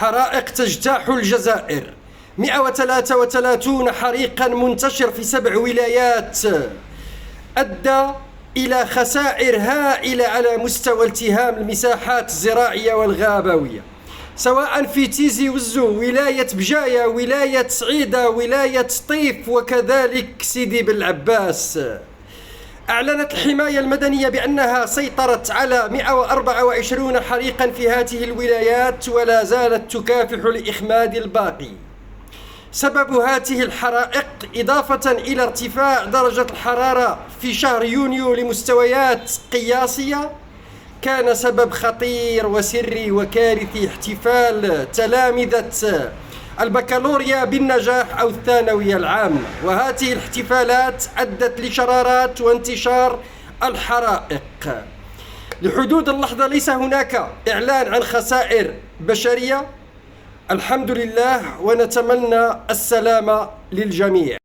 حرائق تجتاح الجزائر، 133 حريقا منتشر في 7 ولايات أدى إلى خسائر هائلة على مستوى التهام المساحات الزراعية والغابوية، سواء في تيزي وزو، ولاية بجاية، ولاية سعيدة، ولاية طيف، وكذلك سيدي بالعباس. أعلنت الحماية المدنية بأنها سيطرت على 124 حريقا في هذه الولايات، ولا زالت تكافح لإخماد الباقي. سبب هذه الحرائق إضافة إلى ارتفاع درجة الحرارة في شهر يونيو لمستويات قياسية كان سبب خطير وسري وكارثي احتفال تلامذة البكالوريا بالنجاح أو الثانوية العامة، وهذه الاحتفالات أدت لشرارات وانتشار الحرائق. لحدود اللحظة ليس هناك إعلان عن خسائر بشرية، الحمد لله، ونتمنى السلامة للجميع.